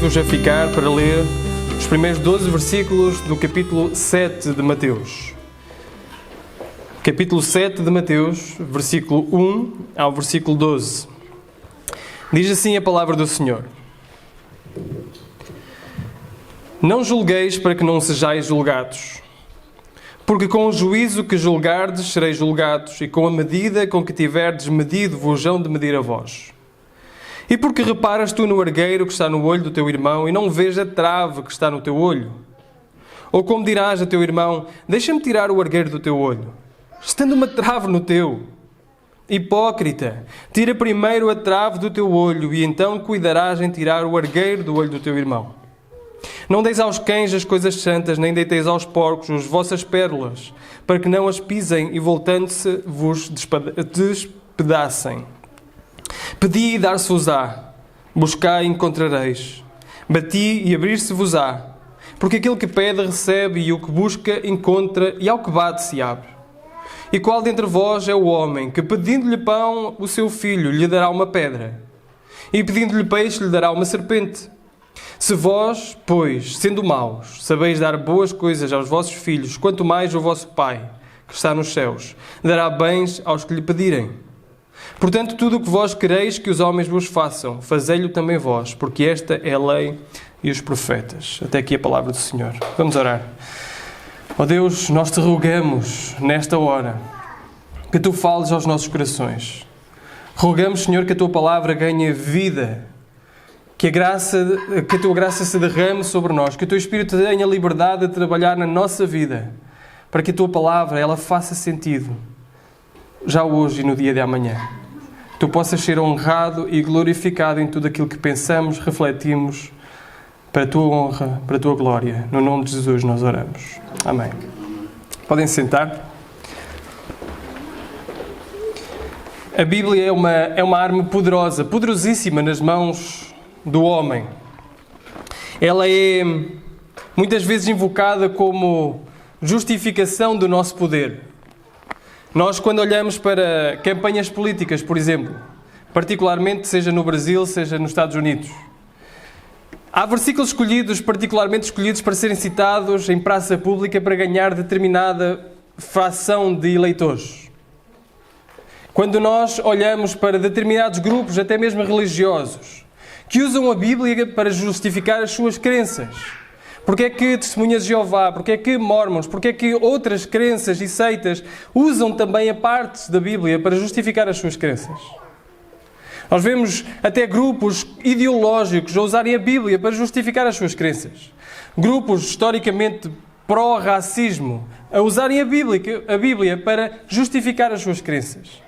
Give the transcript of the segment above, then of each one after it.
convido-os a ficar para ler os primeiros 12 versículos do capítulo 7 de Mateus. Capítulo 7 de Mateus, versículo 1 ao versículo 12. Diz assim a palavra do Senhor: Não julgueis para que não sejais julgados, porque com o juízo que julgardes sereis julgados, e com a medida com que tiverdes medido vos hão de medir a vós. E porque reparas tu no argueiro que está no olho do teu irmão, e não vês a trave que está no teu olho? Ou como dirás a teu irmão: deixa-me tirar o argueiro do teu olho, estando uma trave no teu? Hipócrita, tira primeiro a trave do teu olho, e então cuidarás em tirar o argueiro do olho do teu irmão. Não deis aos cães as coisas santas, nem deiteis aos porcos as vossas pérolas, para que não as pisem e voltando-se vos despedacem. Pedi e dar-se-vos-á, buscai e encontrareis, bati e abrir-se-vos-á, porque aquele que pede recebe, e o que busca encontra, e ao que bate se abre. E qual dentre vós é o homem que, pedindo-lhe pão, o seu filho lhe dará uma pedra? E pedindo-lhe peixe, lhe dará uma serpente? Se vós, pois, sendo maus, sabeis dar boas coisas aos vossos filhos, quanto mais o vosso Pai, que está nos céus, dará bens aos que lhe pedirem. Portanto, tudo o que vós quereis que os homens vos façam, fazei-lo também vós, porque esta é a lei e os profetas. Até aqui a palavra do Senhor. Vamos orar. Ó Deus, nós te rogamos, nesta hora, que Tu fales aos nossos corações. Rogamos, Senhor, que a Tua palavra ganhe vida, que a Tua graça se derrame sobre nós, que o Teu Espírito tenha liberdade de trabalhar na nossa vida, para que a Tua palavra ela faça sentido, já hoje e no dia de amanhã. Que Tu possas ser honrado e glorificado em tudo aquilo que pensamos, refletimos, para a Tua honra, para a Tua glória. No nome de Jesus nós oramos. Amém. Podem se sentar. A Bíblia é uma arma poderosa, poderosíssima nas mãos do homem. Ela é muitas vezes invocada como justificação do nosso poder. Nós, quando olhamos para campanhas políticas, por exemplo, particularmente seja no Brasil, seja nos Estados Unidos, há versículos particularmente escolhidos para serem citados em praça pública para ganhar determinada fração de eleitores. Quando nós olhamos para determinados grupos, até mesmo religiosos, que usam a Bíblia para justificar as suas crenças. Porque é que Testemunhas de Jeová, porque é que Mormons, porque é que outras crenças e seitas usam também a parte da Bíblia para justificar as suas crenças? Nós vemos até grupos ideológicos a usarem a Bíblia para justificar as suas crenças. Grupos historicamente pró-racismo a usarem a Bíblia para justificar as suas crenças.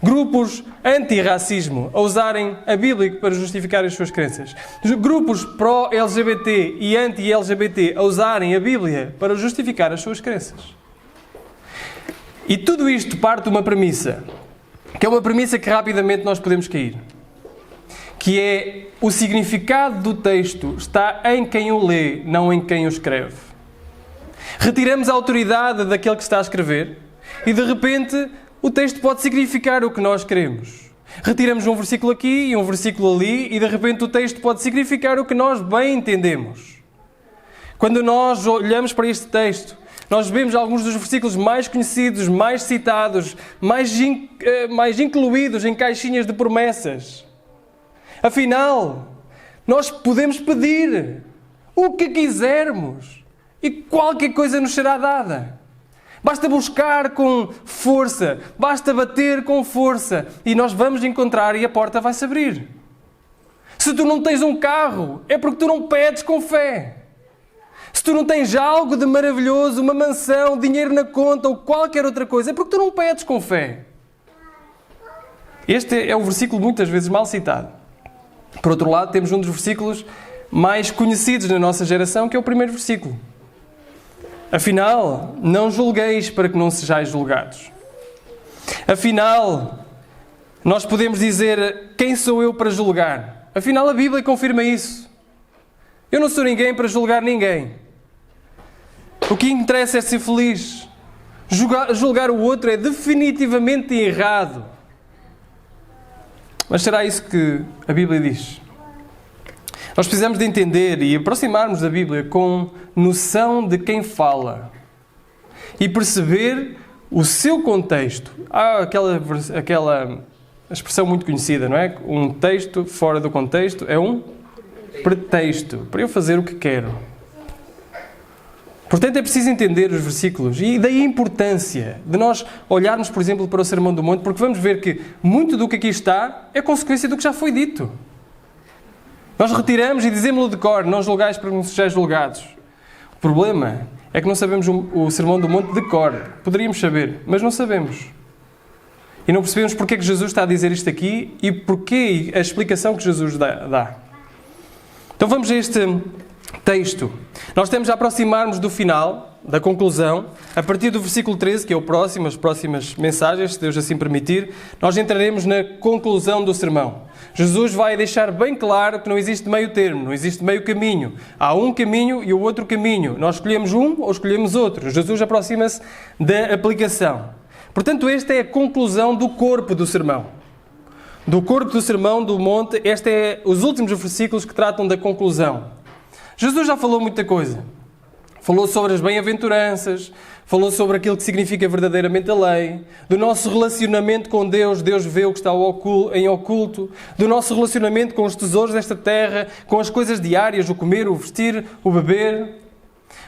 Grupos anti-racismo a usarem a Bíblia para justificar as suas crenças. Grupos pró-LGBT e anti-LGBT a usarem a Bíblia para justificar as suas crenças. E tudo isto parte de uma premissa, que é uma premissa que rapidamente nós podemos cair, que é: o significado do texto está em quem o lê, não em quem o escreve. Retiramos a autoridade daquele que está a escrever e, de repente, o texto pode significar o que nós queremos. Retiramos um versículo aqui e um versículo ali e, de repente, o texto pode significar o que nós bem entendemos. Quando nós olhamos para este texto, nós vemos alguns dos versículos mais conhecidos, mais citados, mais incluídos em caixinhas de promessas. Afinal, nós podemos pedir o que quisermos e qualquer coisa nos será dada. Basta buscar com força, basta bater com força e nós vamos encontrar e a porta vai se abrir. Se tu não tens um carro, é porque tu não pedes com fé. Se tu não tens algo de maravilhoso, uma mansão, dinheiro na conta ou qualquer outra coisa, é porque tu não pedes com fé. Este é o versículo muitas vezes mal citado. Por outro lado, temos um dos versículos mais conhecidos na nossa geração, que é o primeiro versículo. Afinal, não julgueis para que não sejais julgados. Afinal, nós podemos dizer: quem sou eu para julgar? Afinal, a Bíblia confirma isso. Eu não sou ninguém para julgar ninguém. O que interessa é ser feliz. Julgar o outro é definitivamente errado. Mas será isso que a Bíblia diz? Nós precisamos de entender e aproximarmos da Bíblia com noção de quem fala e perceber o seu contexto. Há aquela expressão muito conhecida, não é? Um texto fora do contexto é um pretexto para eu fazer o que quero. Portanto, é preciso entender os versículos e daí a importância de nós olharmos, por exemplo, para o Sermão do Monte, porque vamos ver que muito do que aqui está é consequência do que já foi dito. Nós retiramos e dizemos-lo de cor, não julgais para que não sejais julgados. O problema é que não sabemos o Sermão do Monte de cor. Poderíamos saber, mas não sabemos. E não percebemos porque é que Jesus está a dizer isto aqui e porque a explicação que Jesus dá. Então vamos a este texto. Nós temos a aproximar-nos do final, da conclusão, a partir do versículo 13, que é o próximo, as próximas mensagens, se Deus assim permitir, nós entraremos na conclusão do sermão. Jesus vai deixar bem claro que não existe meio termo, não existe meio caminho. Há um caminho e o outro caminho. Nós escolhemos um ou escolhemos outro. Jesus aproxima-se da aplicação. Portanto, esta é a conclusão do corpo do sermão. Do corpo do sermão do monte, estes é os últimos versículos que tratam da conclusão. Jesus já falou muita coisa. Falou sobre as bem-aventuranças, falou sobre aquilo que significa verdadeiramente a lei, do nosso relacionamento com Deus, Deus vê o que está em oculto, do nosso relacionamento com os tesouros desta terra, com as coisas diárias, o comer, o vestir, o beber.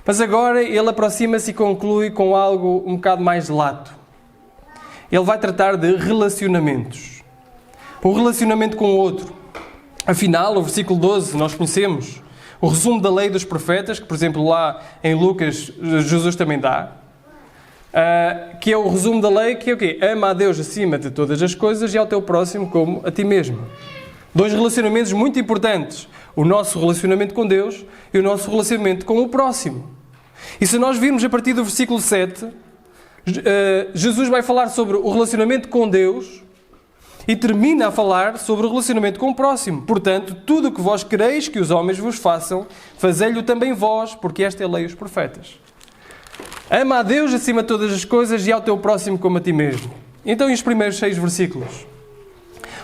Mas agora ele aproxima-se e conclui com algo um bocado mais lato. Ele vai tratar de relacionamentos. Um relacionamento com o outro. Afinal, o versículo 12 nós conhecemos. O resumo da lei dos profetas, que por exemplo lá em Lucas Jesus também dá, que é o resumo da lei, que é o quê? Ama a Deus acima de todas as coisas e ao teu próximo como a ti mesmo. Dois relacionamentos muito importantes. O nosso relacionamento com Deus e o nosso relacionamento com o próximo. E se nós virmos a partir do versículo 7, Jesus vai falar sobre o relacionamento com Deus e termina a falar sobre o relacionamento com o próximo. Portanto, tudo o que vós quereis que os homens vos façam, fazei-lhe também vós, porque esta é a lei dos profetas. Ama a Deus acima de todas as coisas e ao teu próximo como a ti mesmo. Então, e os primeiros 6 versículos?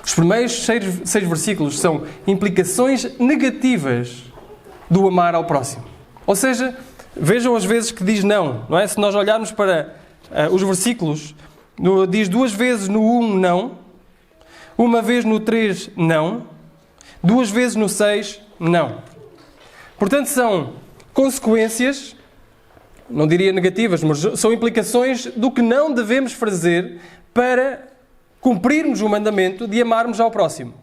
Os primeiros 6 versículos são implicações negativas do amar ao próximo. Ou seja, vejam as vezes que diz não é? Se nós olharmos para os versículos, diz 2 vezes no 1 não, 1 vez no 3, não. 2 vezes no 6, não. Portanto, são consequências, não diria negativas, mas são implicações do que não devemos fazer para cumprirmos o mandamento de amarmos ao próximo.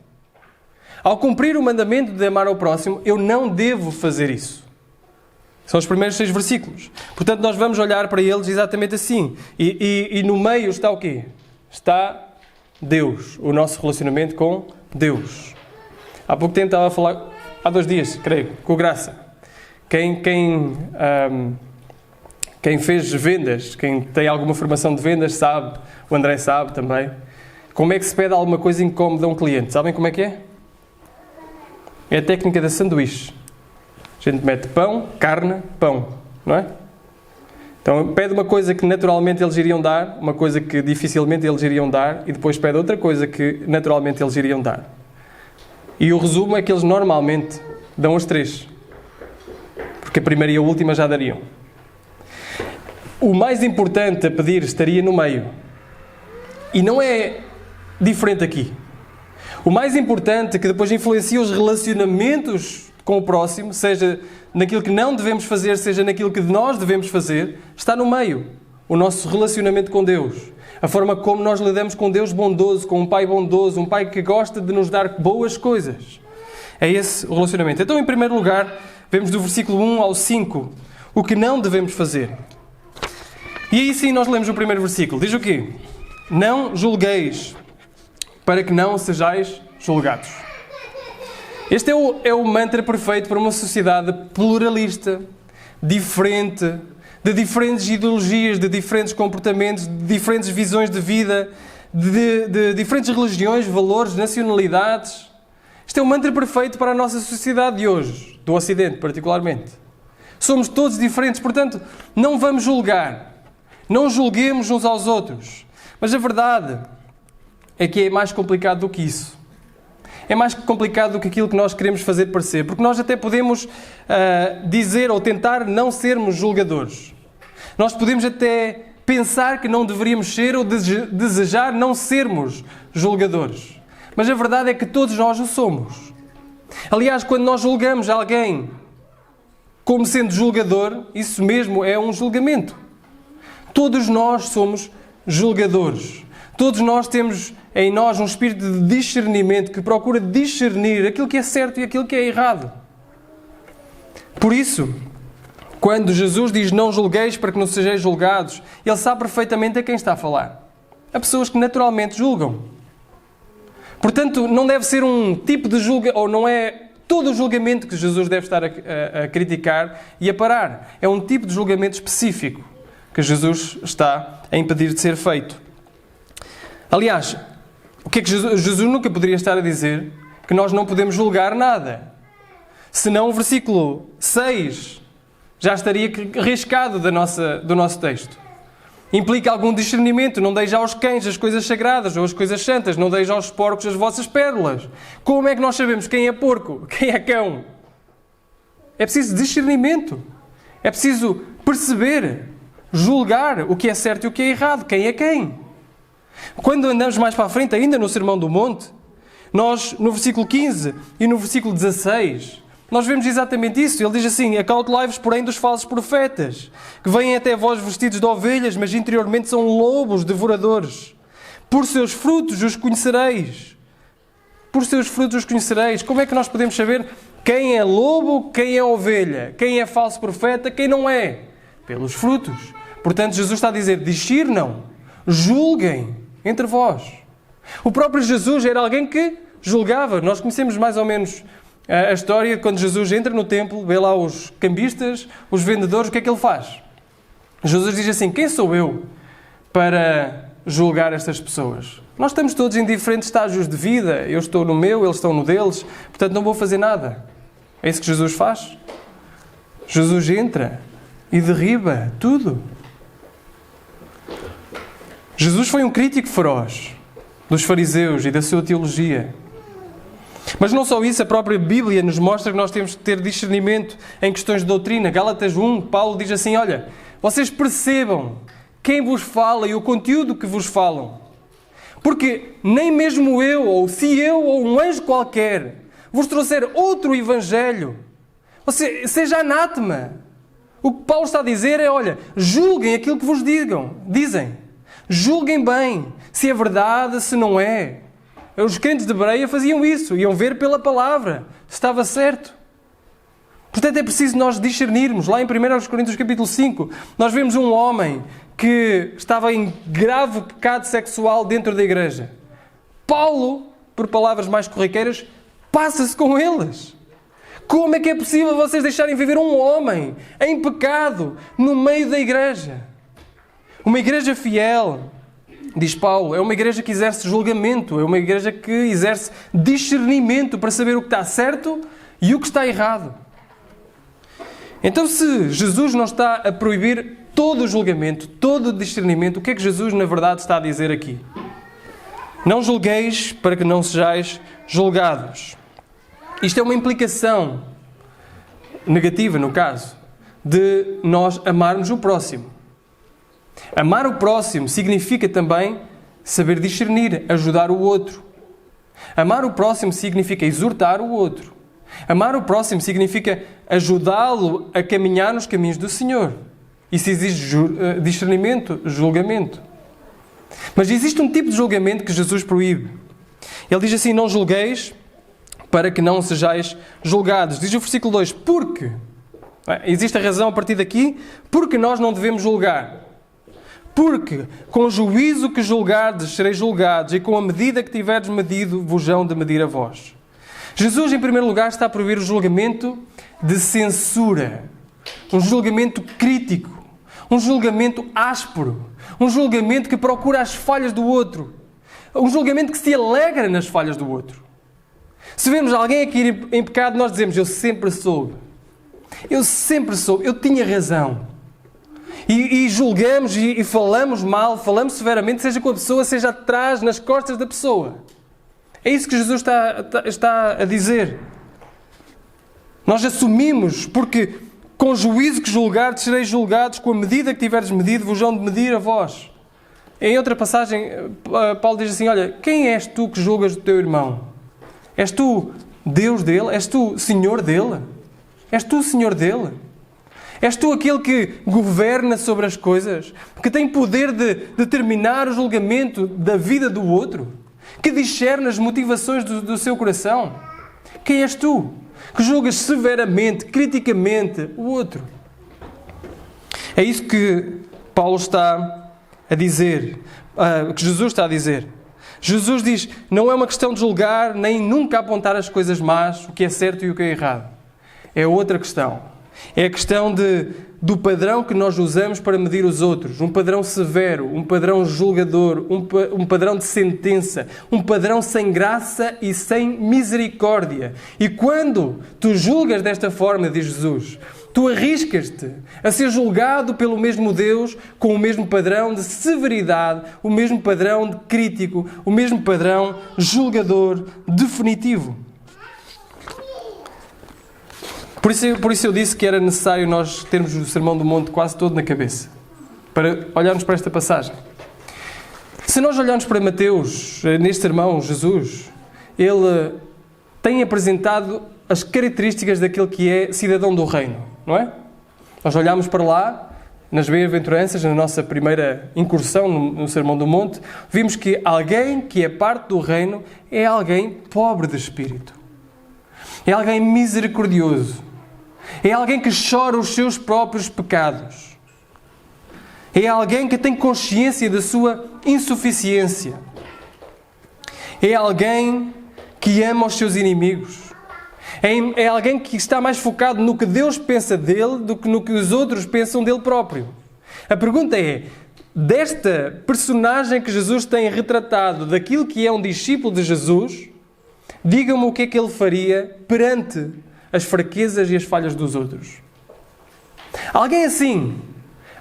Ao cumprir o mandamento de amar ao próximo, eu não devo fazer isso. São os primeiros 6 versículos. Portanto, nós vamos olhar para eles exatamente assim. E no meio está o quê? Está Deus, o nosso relacionamento com Deus. Há pouco tempo estava a falar, há 2 dias, creio, com o Graça. Quem fez vendas, quem tem alguma formação de vendas sabe, o André sabe também, como é que se pede alguma coisa incómoda a um cliente. Sabem como é que é? É a técnica da sanduíche. A gente mete pão, carne, pão, não é? Então pede uma coisa que naturalmente eles iriam dar, uma coisa que dificilmente eles iriam dar, e depois pede outra coisa que naturalmente eles iriam dar. E o resumo é que eles normalmente dão as 3. Porque a primeira e a última já dariam. O mais importante a pedir estaria no meio. E não é diferente aqui. O mais importante, que depois influencia os relacionamentos com o próximo, seja naquilo que não devemos fazer, seja naquilo que nós devemos fazer, está no meio. O nosso relacionamento com Deus. A forma como nós lidamos com Deus bondoso, com um Pai bondoso, um Pai que gosta de nos dar boas coisas. É esse o relacionamento. Então, em primeiro lugar, vemos do versículo 1 ao 5 o que não devemos fazer. E aí sim nós lemos o primeiro versículo. Diz o quê? Não julgueis, para que não sejais julgados. Este é o mantra perfeito para uma sociedade pluralista, diferente, de diferentes ideologias, de diferentes comportamentos, de diferentes visões de vida, de diferentes religiões, valores, nacionalidades. Este é o mantra perfeito para a nossa sociedade de hoje, do Ocidente particularmente. Somos todos diferentes, portanto, não vamos julgar. Não julguemos uns aos outros. Mas a verdade é que é mais complicado do que isso. é mais complicado do que aquilo que nós queremos fazer parecer, porque nós até podemos dizer ou tentar não sermos julgadores. Nós podemos até pensar que não deveríamos ser ou desejar não sermos julgadores. Mas a verdade é que todos nós o somos. Aliás, quando nós julgamos alguém como sendo julgador, isso mesmo é um julgamento. Todos nós somos julgadores. Todos nós temos em nós um espírito de discernimento que procura discernir aquilo que é certo e aquilo que é errado. Por isso, quando Jesus diz não julgueis para que não sejais julgados, Ele sabe perfeitamente a quem está a falar. A pessoas que naturalmente julgam. Portanto, não deve ser um tipo de julgamento, ou não é todo o julgamento que Jesus deve estar a criticar e a parar. É um tipo de julgamento específico que Jesus está a impedir de ser feito. Aliás, o que é que Jesus nunca poderia estar a dizer? Que nós não podemos julgar nada. Senão o versículo 6 já estaria riscado do nosso texto. Implica algum discernimento. Não deis aos cães as coisas sagradas ou as coisas santas. Não deis aos porcos as vossas pérolas. Como é que nós sabemos quem é porco, quem é cão? É preciso discernimento. É preciso perceber, julgar o que é certo e o que é errado. Quem é quem? Quando andamos mais para a frente, ainda no Sermão do Monte, nós, no versículo 15 e no versículo 16... nós vemos exatamente isso. Ele diz assim: acautelai-vos, porém, dos falsos profetas, que vêm até vós vestidos de ovelhas, mas interiormente são lobos devoradores. Por seus frutos os conhecereis. Por seus frutos os conhecereis. Como é que nós podemos saber quem é lobo, quem é ovelha, quem é falso profeta, quem não é? Pelos frutos. Portanto, Jesus está a dizer: discernam, julguem entre vós. O próprio Jesus era alguém que julgava. Nós conhecemos mais ou menos a história de quando Jesus entra no templo, vê lá os cambistas, os vendedores, o que é que ele faz? Jesus diz assim: quem sou eu para julgar estas pessoas? Nós estamos todos em diferentes estágios de vida. Eu estou no meu, eles estão no deles, portanto não vou fazer nada. É isso que Jesus faz? Jesus entra e derriba tudo. Jesus foi um crítico feroz dos fariseus e da sua teologia. Mas não só isso, a própria Bíblia nos mostra que nós temos que ter discernimento em questões de doutrina. Gálatas 1, Paulo diz assim: olha, vocês percebam quem vos fala e o conteúdo que vos falam. Porque nem mesmo eu, ou se eu, ou um anjo qualquer, vos trouxer outro evangelho, seja anátema. O que Paulo está a dizer é: olha, julguem aquilo que vos dizem. Julguem bem se é verdade, se não é. Os crentes de Bereia faziam isso. Iam ver pela palavra se estava certo. Portanto, é preciso nós discernirmos. Lá em 1 Coríntios capítulo 5, nós vemos um homem que estava em grave pecado sexual dentro da igreja. Paulo, por palavras mais corriqueiras, passa-se com eles. Como é que é possível vocês deixarem viver um homem em pecado no meio da igreja? Uma igreja fiel, diz Paulo, é uma igreja que exerce julgamento, é uma igreja que exerce discernimento para saber o que está certo e o que está errado. Então, se Jesus não está a proibir todo o julgamento, todo o discernimento, o que é que Jesus, na verdade, está a dizer aqui? Não julgueis para que não sejais julgados. Isto é uma implicação negativa, no caso, de nós amarmos o próximo. Amar o próximo significa também saber discernir, ajudar o outro. Amar o próximo significa exortar o outro. Amar o próximo significa ajudá-lo a caminhar nos caminhos do Senhor. Isso exige discernimento, julgamento. Mas existe um tipo de julgamento que Jesus proíbe. Ele diz assim: não julgueis para que não sejais julgados. Diz o versículo 2: porque existe a razão a partir daqui, porque nós não devemos julgar. Porque com o juízo que julgardes sereis julgados, e com a medida que tiverdes medido vos hão de medir a vós. Jesus, em primeiro lugar, está a proibir o julgamento de censura. Um julgamento crítico. Um julgamento áspero. Um julgamento que procura as falhas do outro. Um julgamento que se alegra nas falhas do outro. Se vemos alguém aqui em pecado, nós dizemos: eu sempre soube. Eu tinha razão. E julgamos e falamos mal, falamos severamente, seja com a pessoa, seja atrás, nas costas da pessoa. É isso que Jesus está a dizer. Nós assumimos, porque com o juízo que julgardes, sereis julgados, com a medida que tiveres medido, vos hão de medir a vós. Em outra passagem, Paulo diz assim, olha, quem és tu que julgas o teu irmão? És tu Deus dele? És tu Senhor dele? És tu Senhor dele? És tu aquele que governa sobre as coisas? Que tem poder de determinar o julgamento da vida do outro? Que discerne as motivações do seu coração? Quem és tu? Que julgas severamente, criticamente o outro? É isso que Paulo está a dizer, que Jesus está a dizer. Jesus diz, não é uma questão de julgar, nem nunca apontar as coisas más, o que é certo e o que é errado. É outra questão. É a questão do padrão que nós usamos para medir os outros. Um padrão severo, um padrão julgador, um padrão de sentença, um padrão sem graça e sem misericórdia. E quando tu julgas desta forma, diz Jesus, tu arriscas-te a ser julgado pelo mesmo Deus com o mesmo padrão de severidade, o mesmo padrão de crítico, o mesmo padrão julgador definitivo. Por isso eu disse que era necessário nós termos o Sermão do Monte quase todo na cabeça, para olharmos para esta passagem. Se nós olharmos para Mateus, neste sermão, Jesus, ele tem apresentado as características daquele que é cidadão do reino, não é? Nós olhamos para lá, nas bem-aventuranças, na nossa primeira incursão no Sermão do Monte, vimos que alguém que é parte do reino é alguém pobre de espírito. É alguém misericordioso. É alguém que chora os seus próprios pecados. É alguém que tem consciência da sua insuficiência. É alguém que ama os seus inimigos. É alguém que está mais focado no que Deus pensa dele do que no que os outros pensam dele próprio. A pergunta é, desta personagem que Jesus tem retratado, daquilo que é um discípulo de Jesus, diga-me o que é que ele faria perante as fraquezas e as falhas dos outros. Alguém assim,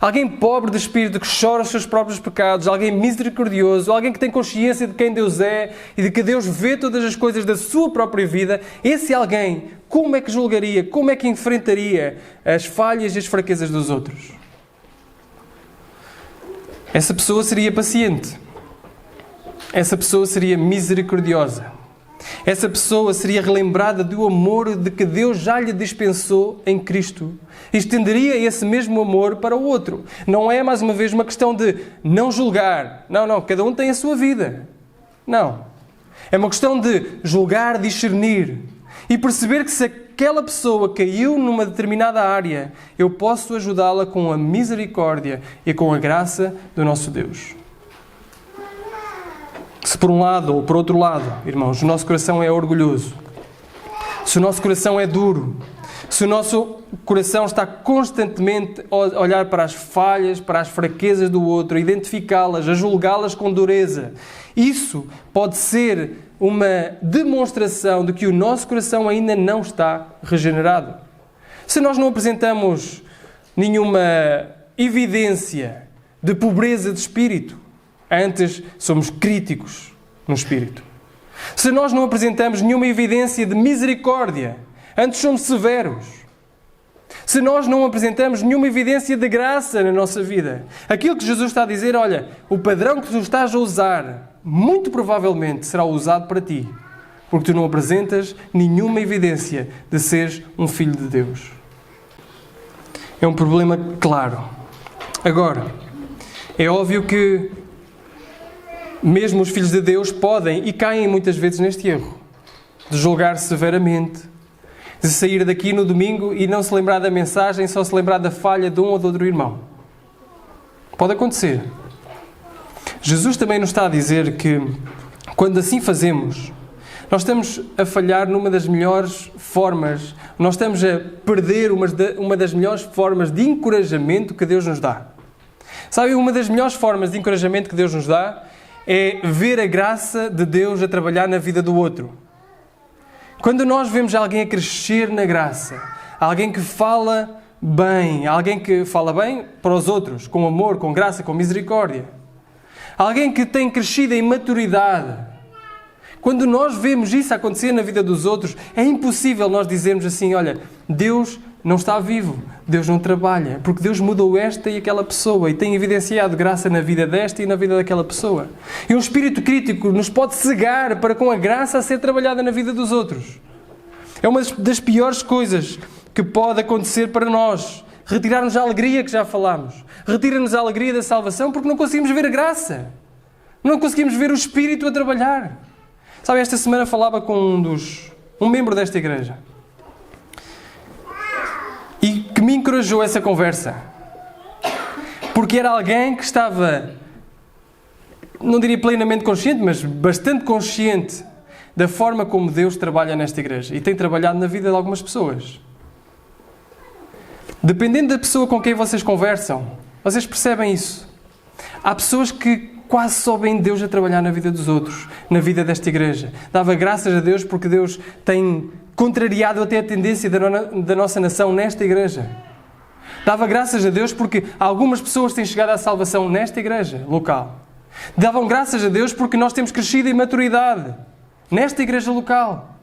alguém pobre de espírito, que chora os seus próprios pecados, alguém misericordioso, alguém que tem consciência de quem Deus é e de que Deus vê todas as coisas da sua própria vida, esse alguém, como é que julgaria, como é que enfrentaria as falhas e as fraquezas dos outros? Essa pessoa seria paciente. Essa pessoa seria misericordiosa. Essa pessoa seria relembrada do amor de que Deus já lhe dispensou em Cristo. E estenderia esse mesmo amor para o outro. Não é, mais uma vez, uma questão de não julgar. Não, cada um tem a sua vida. Não. É uma questão de julgar, discernir. E perceber que se aquela pessoa caiu numa determinada área, eu posso ajudá-la com a misericórdia e com a graça do nosso Deus. Se por um lado ou por outro lado, irmãos, o nosso coração é orgulhoso, se o nosso coração é duro, se o nosso coração está constantemente a olhar para as falhas, para as fraquezas do outro, a identificá-las, a julgá-las com dureza, isso pode ser uma demonstração de que o nosso coração ainda não está regenerado. Se nós não apresentamos nenhuma evidência de pobreza de espírito, antes somos críticos no espírito. Se nós não apresentamos nenhuma evidência de misericórdia, antes somos severos. Se nós não apresentamos nenhuma evidência de graça na nossa vida, aquilo que Jesus está a dizer, olha, o padrão que tu estás a usar, muito provavelmente será usado para ti, porque tu não apresentas nenhuma evidência de seres um filho de Deus. É um problema claro. Agora, é óbvio que mesmo os filhos de Deus podem e caem muitas vezes neste erro de julgar severamente, de sair daqui no domingo e não se lembrar da mensagem, só se lembrar da falha de um ou de outro irmão. Pode acontecer. Jesus também nos está a dizer que quando assim fazemos, nós estamos a falhar numa das melhores formas, nós estamos a perder uma das melhores formas de encorajamento que Deus nos dá. Sabe, uma das melhores formas de encorajamento que Deus nos dá é ver a graça de Deus a trabalhar na vida do outro. Quando nós vemos alguém a crescer na graça, alguém que fala bem para os outros, com amor, com graça, com misericórdia, alguém que tem crescido em maturidade, Quando nós vemos isso acontecer na vida dos outros, é impossível nós dizermos assim, olha, Deus não está vivo, Deus não trabalha, porque Deus mudou esta e aquela pessoa e tem evidenciado graça na vida desta e na vida daquela pessoa. E um espírito crítico nos pode cegar para com a graça a ser trabalhada na vida dos outros. É uma das piores coisas que pode acontecer para nós. Retirar-nos a alegria que já falámos. Retira-nos a alegria da salvação porque não conseguimos ver a graça. Não conseguimos ver o Espírito a trabalhar. Sabe, esta semana falava com um membro desta igreja. E que me encorajou essa conversa. Porque era alguém que estava, não diria plenamente consciente, mas bastante consciente da forma como Deus trabalha nesta igreja. E tem trabalhado na vida de algumas pessoas. Dependendo da pessoa com quem vocês conversam, vocês percebem isso. Há pessoas que quase só veem Deus a trabalhar na vida dos outros, na vida desta igreja. Dava graças a Deus porque Deus tem contrariado até a tendência da nossa nação nesta igreja. Dava graças a Deus porque algumas pessoas têm chegado à salvação nesta igreja local. Davam graças a Deus porque nós temos crescido em maturidade nesta igreja local.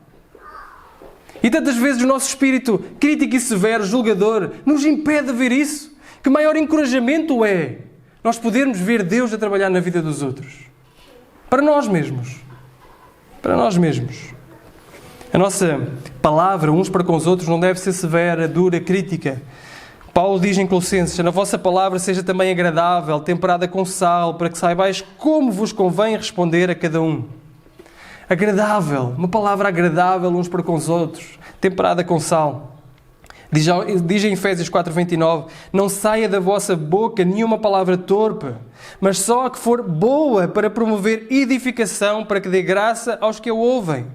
E tantas vezes o nosso espírito crítico e severo, julgador, nos impede de ver isso. Que maior encorajamento é nós podermos ver Deus a trabalhar na vida dos outros. Para nós mesmos. Para nós mesmos. A nossa palavra uns para com os outros não deve ser severa, dura, crítica. Paulo diz em Colossenses, a vossa palavra seja também agradável, temperada com sal, para que saibais como vos convém responder a cada um. Agradável, uma palavra agradável uns para com os outros, temperada com sal. Diz em Efésios 4:29, não saia da vossa boca nenhuma palavra torpe, mas só a que for boa para promover edificação, para que dê graça aos que a ouvem.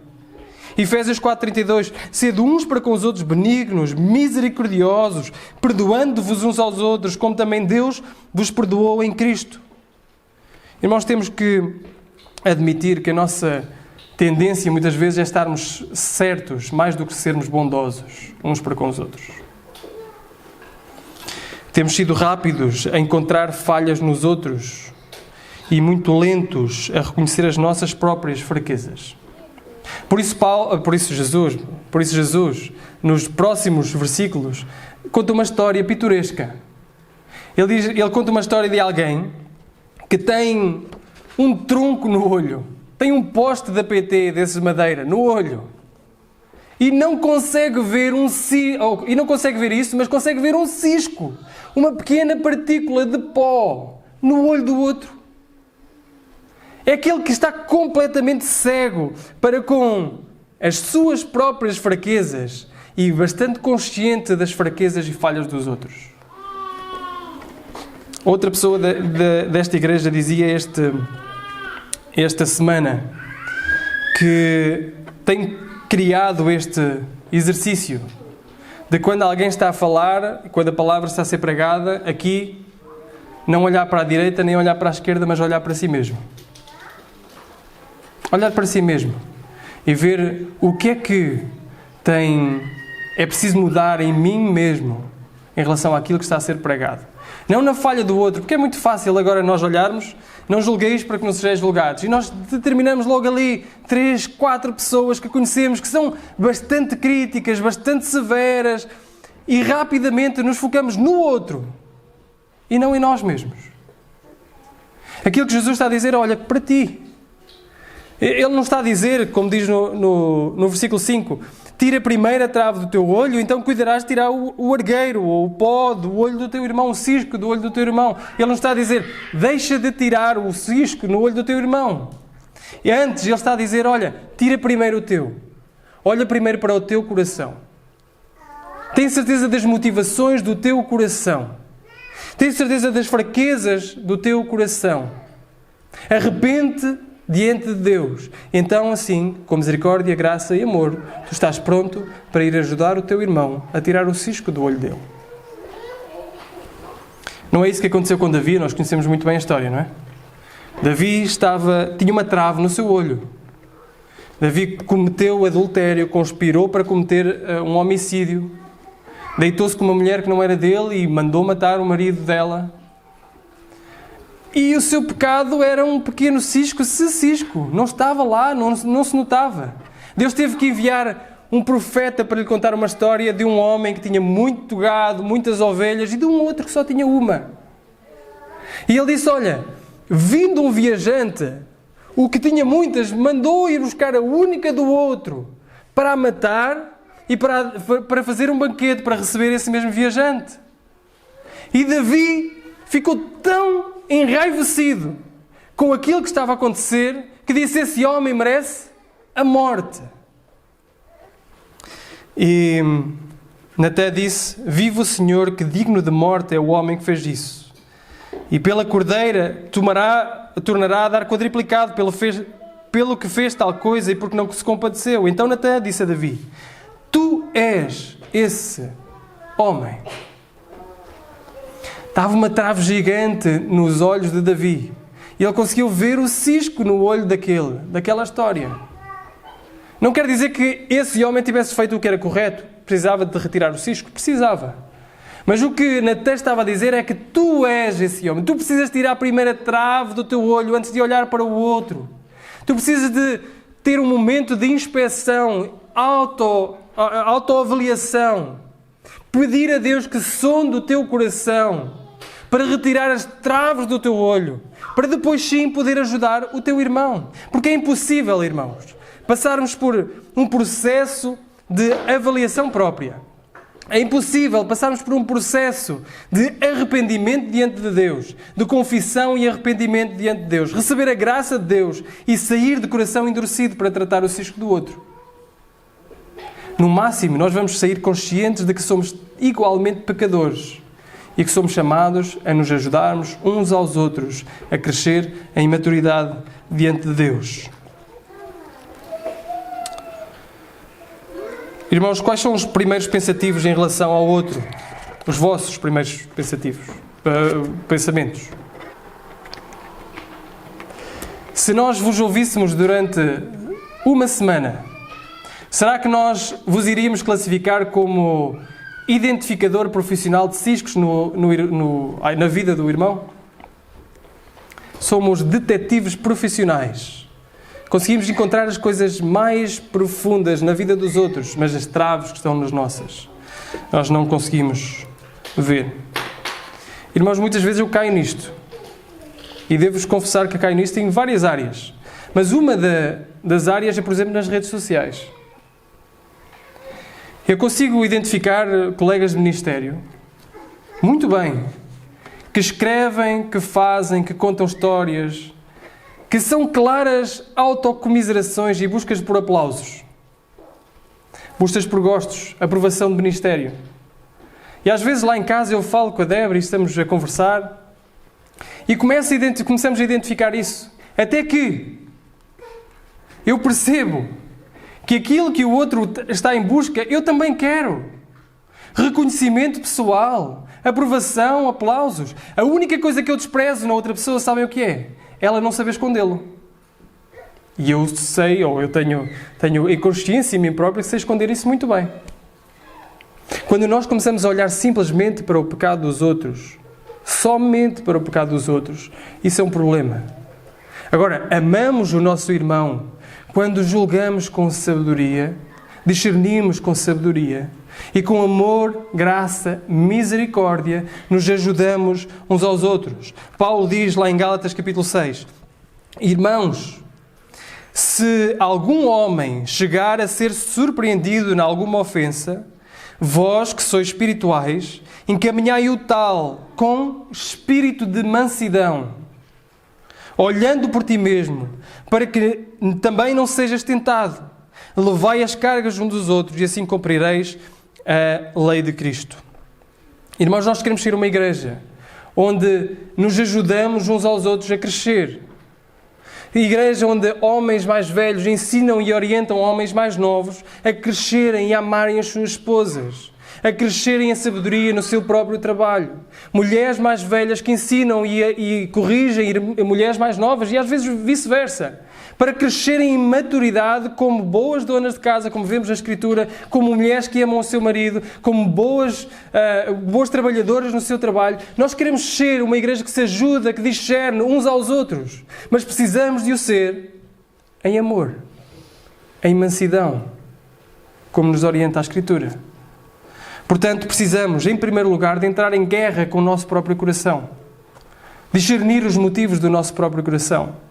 Efésios 4:32, sede uns para com os outros benignos, misericordiosos, perdoando-vos uns aos outros, como também Deus vos perdoou em Cristo. Irmãos, temos que admitir que a nossa tendência muitas vezes é estarmos certos mais do que sermos bondosos uns para com os outros. Temos sido rápidos a encontrar falhas nos outros e muito lentos a reconhecer as nossas próprias fraquezas. Por isso Jesus, nos próximos versículos, conta uma história pitoresca. Ele conta uma história de alguém que tem um tronco no olho. Tem um poste da PT desses de madeira no olho e não consegue ver isso, mas consegue ver um cisco, uma pequena partícula de pó no olho do outro. É aquele que está completamente cego para com as suas próprias fraquezas e bastante consciente das fraquezas e falhas dos outros. Outra pessoa desta igreja dizia esta semana que tem criado este exercício de quando alguém está a falar, quando a palavra está a ser pregada, aqui não olhar para a direita nem olhar para a esquerda, mas olhar para si mesmo. Olhar para si mesmo e ver o que é preciso mudar em mim mesmo em relação àquilo que está a ser pregado. Não na falha do outro, porque é muito fácil agora nós olharmos, não julgueis para que não sejais julgados. E nós determinamos logo ali 3, 4 pessoas que conhecemos que são bastante críticas, bastante severas e rapidamente nos focamos no outro e não em nós mesmos. Aquilo que Jesus está a dizer, olha para ti. Ele não está a dizer, como diz no versículo 5, tira primeiro a trave do teu olho, então cuidarás de tirar o argueiro, ou o pó do olho do teu irmão, o cisco do olho do teu irmão. Ele não está a dizer, deixa de tirar o cisco no olho do teu irmão. E antes, ele está a dizer, olha, tira primeiro o teu. Olha primeiro para o teu coração. Tem certeza das motivações do teu coração. Tem certeza das fraquezas do teu coração. Arrepende diante de Deus. Então, assim, com misericórdia, graça e amor, tu estás pronto para ir ajudar o teu irmão a tirar o cisco do olho dele. Não é isso que aconteceu com Davi? Nós conhecemos muito bem a história, não é? Davi tinha uma trave no seu olho. Davi cometeu adultério, conspirou para cometer um homicídio. Deitou-se com uma mulher que não era dele e mandou matar o marido dela. E o seu pecado era um pequeno cisco, não estava lá, não se notava. Deus teve que enviar um profeta para lhe contar uma história de um homem que tinha muito gado, muitas ovelhas, e de um outro que só tinha uma. E ele disse, olha, vindo um viajante, o que tinha muitas, mandou ir buscar a única do outro para a matar e para fazer um banquete para receber esse mesmo viajante. E Davi ficou tão enraivecido com aquilo que estava a acontecer que disse, esse homem merece a morte. E Naté disse, vive o Senhor, que digno de morte é o homem que fez isso. E pela cordeira tornará a dar quadriplicado pelo que fez tal coisa e porque não se compadeceu. Então Naté disse a Davi, tu és esse homem. Estava uma trave gigante nos olhos de Davi. E ele conseguiu ver o cisco no olho daquela história. Não quer dizer que esse homem tivesse feito o que era correto. Precisava de retirar o cisco? Precisava. Mas o que Naté estava a dizer é que tu és esse homem. Tu precisas tirar a primeira trave do teu olho antes de olhar para o outro. Tu precisas de ter um momento de inspeção, autoavaliação. Pedir a Deus que sonde o teu coração para retirar as traves do teu olho, para depois sim poder ajudar o teu irmão. Porque é impossível, irmãos, passarmos por um processo de avaliação própria. É impossível passarmos por um processo de arrependimento diante de Deus, de confissão e arrependimento diante de Deus, receber a graça de Deus e sair de coração endurecido para tratar o cisco do outro. No máximo, nós vamos sair conscientes de que somos igualmente pecadores e que somos chamados a nos ajudarmos uns aos outros a crescer em maturidade diante de Deus. Irmãos, quais são os primeiros pensativos em relação ao outro? Os vossos primeiros pensamentos. Se nós vos ouvíssemos durante uma semana, será que nós vos iríamos classificar como identificador profissional de ciscos na vida do irmão? Somos detetives profissionais. Conseguimos encontrar as coisas mais profundas na vida dos outros, mas as traves que estão nas nossas, nós não conseguimos ver. Irmãos, muitas vezes eu caio nisto. E devo-vos confessar que caio nisto em várias áreas. Mas uma das áreas é, por exemplo, nas redes sociais. Eu consigo identificar colegas de ministério, muito bem, que escrevem, que fazem, que contam histórias, que são claras autocomiserações e buscas por aplausos, buscas por gostos, aprovação de ministério. E às vezes lá em casa eu falo com a Débora e estamos a conversar e começamos a identificar isso. Até que eu percebo que aquilo que o outro está em busca, eu também quero. Reconhecimento pessoal, aprovação, aplausos. A única coisa que eu desprezo na outra pessoa, sabem o que é? Ela não saber escondê-lo. E eu sei, ou eu tenho em consciência em mim próprio, que sei esconder isso muito bem. Quando nós começamos a olhar simplesmente para o pecado dos outros, somente para o pecado dos outros, isso é um problema. Agora, amamos o nosso irmão quando julgamos com sabedoria, discernimos com sabedoria e com amor, graça, misericórdia, nos ajudamos uns aos outros. Paulo diz lá em Gálatas capítulo 6, irmãos, se algum homem chegar a ser surpreendido em alguma ofensa, vós que sois espirituais, encaminhai o tal com espírito de mansidão, olhando por ti mesmo, para que também não sejas tentado. Levai as cargas uns dos outros e assim cumprireis a lei de Cristo. Irmãos, nós queremos ser uma igreja onde nos ajudamos uns aos outros a crescer. Igreja onde homens mais velhos ensinam e orientam homens mais novos a crescerem e a amarem as suas esposas, a crescerem em sabedoria no seu próprio trabalho. Mulheres mais velhas que ensinam e corrigem mulheres mais novas e às vezes vice-versa, para crescerem em maturidade como boas donas de casa, como vemos na Escritura, como mulheres que amam o seu marido, como boas trabalhadoras no seu trabalho. Nós queremos ser uma igreja que se ajuda, que discerne uns aos outros, mas precisamos de o ser em amor, em mansidão, como nos orienta a Escritura. Portanto, precisamos, em primeiro lugar, de entrar em guerra com o nosso próprio coração, discernir os motivos do nosso próprio coração,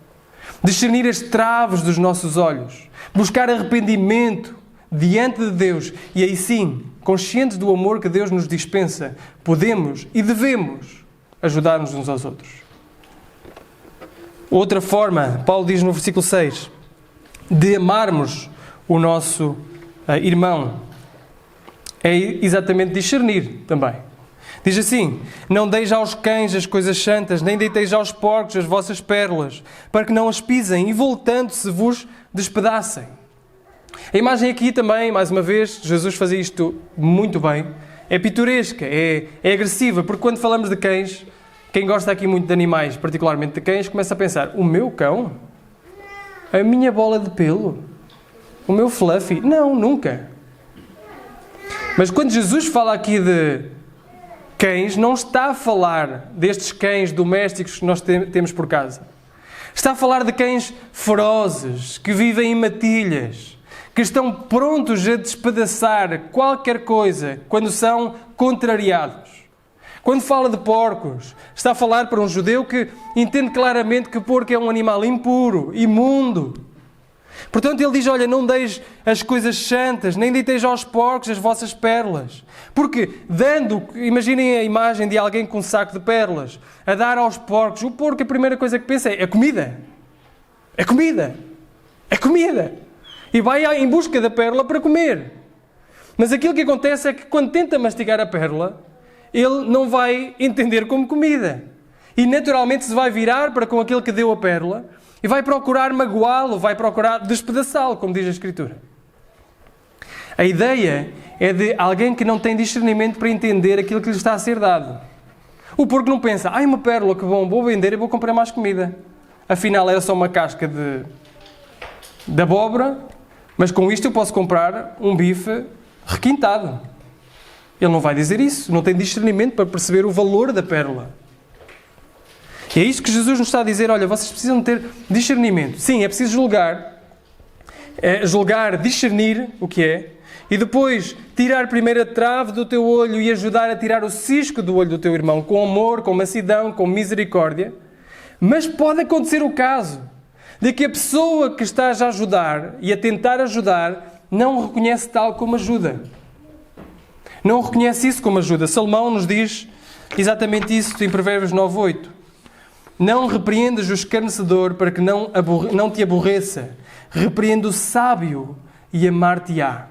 discernir as traves dos nossos olhos, buscar arrependimento diante de Deus e aí sim, conscientes do amor que Deus nos dispensa, podemos e devemos ajudar-nos uns aos outros. Outra forma, Paulo diz no versículo 6, de amarmos o nosso irmão, é exatamente discernir também. Diz assim: não deis aos cães as coisas santas, nem deiteis aos porcos as vossas pérolas, para que não as pisem e voltando-se vos despedacem. A imagem aqui também, mais uma vez, Jesus fazia isto muito bem, é pitoresca, é agressiva, porque quando falamos de cães, quem gosta aqui muito de animais, particularmente de cães, começa a pensar: o meu cão? A minha bola de pelo? O meu fluffy? Não, nunca. Mas quando Jesus fala aqui de cães, não está a falar destes cães domésticos que nós temos por casa. Está a falar de cães ferozes, que vivem em matilhas, que estão prontos a despedaçar qualquer coisa quando são contrariados. Quando fala de porcos, está a falar para um judeu que entende claramente que porco é um animal impuro, imundo. Portanto, ele diz: olha, não deis as coisas santas, nem deiteis aos porcos as vossas pérolas. Porque imaginem a imagem de alguém com um saco de pérolas, a dar aos porcos. O porco, a primeira coisa que pensa é comida. É comida. É comida. E vai em busca da pérola para comer. Mas aquilo que acontece é que quando tenta mastigar a pérola, ele não vai entender como comida. E naturalmente se vai virar para com aquele que deu a pérola e vai procurar magoá-lo, vai procurar despedaçá-lo, como diz a Escritura. A ideia é de alguém que não tem discernimento para entender aquilo que lhe está a ser dado. O porco não pensa: ai, uma pérola, que bom, vou vender e vou comprar mais comida. Afinal, era só uma casca de abóbora, mas com isto eu posso comprar um bife requintado. Ele não vai dizer isso, não tem discernimento para perceber o valor da pérola. E é isto que Jesus nos está a dizer: olha, vocês precisam ter discernimento. Sim, é preciso julgar, discernir o que é, e depois tirar primeiro a trave do teu olho e ajudar a tirar o cisco do olho do teu irmão, com amor, com mansidão, com misericórdia. Mas pode acontecer o caso de que a pessoa que estás a ajudar e a tentar ajudar não reconhece tal como ajuda. Não reconhece isso como ajuda. Salomão nos diz exatamente isso em Provérbios 9:8. Não repreendas o escarnecedor para que não te aborreça. Repreende o sábio e amar-te-á.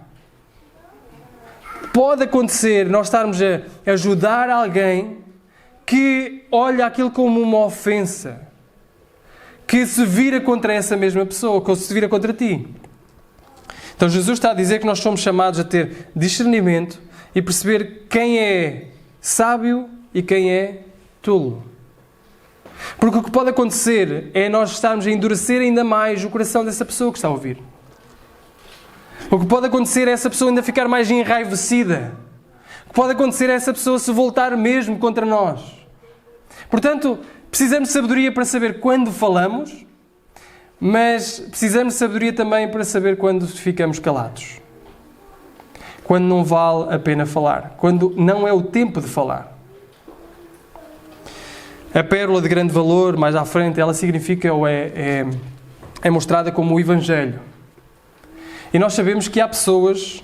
Pode acontecer nós estarmos a ajudar alguém que olha aquilo como uma ofensa, que se vira contra essa mesma pessoa, que se vira contra ti. Então Jesus está a dizer que nós somos chamados a ter discernimento e perceber quem é sábio e quem é tolo. Porque o que pode acontecer é nós estarmos a endurecer ainda mais o coração dessa pessoa que está a ouvir. O que pode acontecer é essa pessoa ainda ficar mais enraivecida. O que pode acontecer é essa pessoa se voltar mesmo contra nós. Portanto, precisamos de sabedoria para saber quando falamos, mas precisamos de sabedoria também para saber quando ficamos calados. Quando não vale a pena falar. Quando não é o tempo de falar. A pérola de grande valor, mais à frente, ela significa ou é mostrada como o Evangelho. E nós sabemos que há pessoas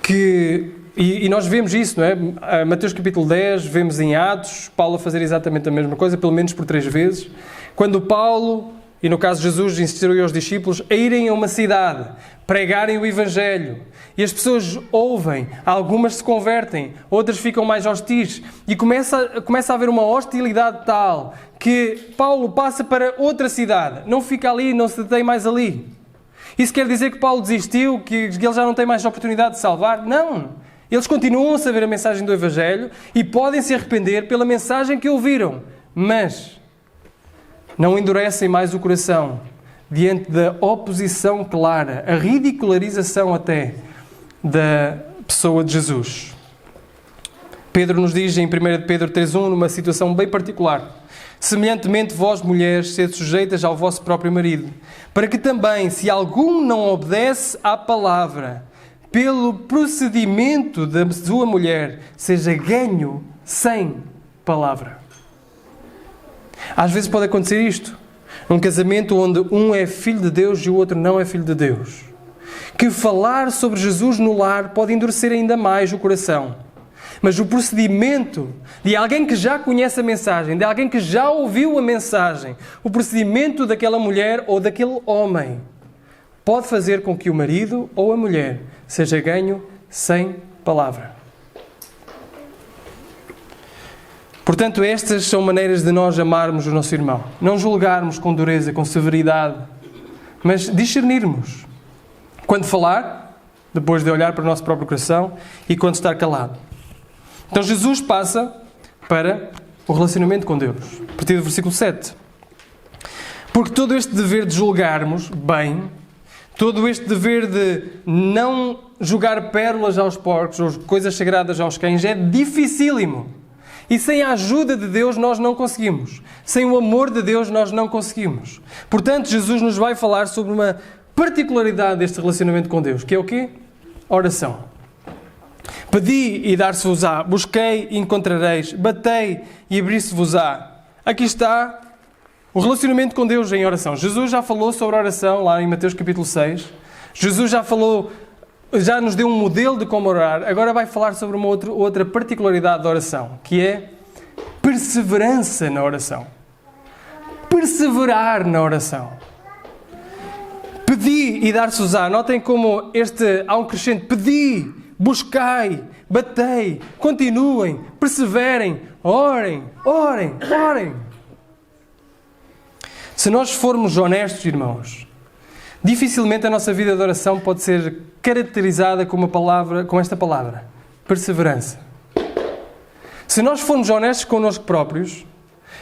que... E nós vemos isso, não é? Mateus capítulo 10, vemos em Atos, Paulo a fazer exatamente a mesma coisa, pelo menos por 3 vezes. Quando Paulo, e no caso Jesus, instruiu aos discípulos a irem a uma cidade, pregarem o Evangelho. E as pessoas ouvem, algumas se convertem, outras ficam mais hostis. E começa a haver uma hostilidade tal que Paulo passa para outra cidade. Não fica ali, não se detém mais ali. Isso quer dizer que Paulo desistiu, que ele já não tem mais oportunidade de salvar? Não. Eles continuam a saber a mensagem do Evangelho e podem se arrepender pela mensagem que ouviram. Mas não endurecem mais o coração. diante da oposição clara, a ridicularização até da pessoa de Jesus. Pedro nos diz em 1 Pedro 3,1, numa situação bem particular: semelhantemente, vós, mulheres, sede sujeitas ao vosso próprio marido, para que também, se algum não obedece à palavra, pelo procedimento da sua mulher, seja ganho sem palavra. Às vezes pode acontecer isto, num casamento onde um é filho de Deus e o outro não é filho de Deus, que falar sobre Jesus no lar pode endurecer ainda mais o coração. Mas o procedimento de alguém que já conhece a mensagem, de alguém que já ouviu a mensagem, o procedimento daquela mulher ou daquele homem, pode fazer com que o marido ou a mulher seja ganho sem palavra. Portanto, estas são maneiras de nós amarmos o nosso irmão. Não julgarmos com dureza, com severidade, mas discernirmos. Quando falar, depois de olhar para o nosso próprio coração, e quando estar calado. Então Jesus passa para o relacionamento com Deus. A partir do versículo 7. Porque todo este dever de julgarmos bem, todo este dever de não jogar pérolas aos porcos ou coisas sagradas aos cães é dificílimo. E sem a ajuda de Deus nós não conseguimos. Sem o amor de Deus nós não conseguimos. Portanto, Jesus nos vai falar sobre uma particularidade deste relacionamento com Deus, que é o quê? Oração. Pedi e dar-se-vos-á, busquei e encontrareis, batei e abrir-se-vos-á. Aqui está o relacionamento com Deus em oração. Jesus já falou sobre a oração lá em Mateus capítulo 6. Jesus já falou, já nos deu um modelo de como orar. Agora vai falar sobre uma outra particularidade da oração, que é perseverança na oração. Perseverar na oração. Pedi e dar-se-vos-á. Notem como há um crescente. Pedi, buscai, batei, continuem, perseverem, orem, orem, orem. Se nós formos honestos, irmãos, dificilmente a nossa vida de oração pode ser caracterizada com esta palavra, perseverança. Se nós formos honestos connosco próprios,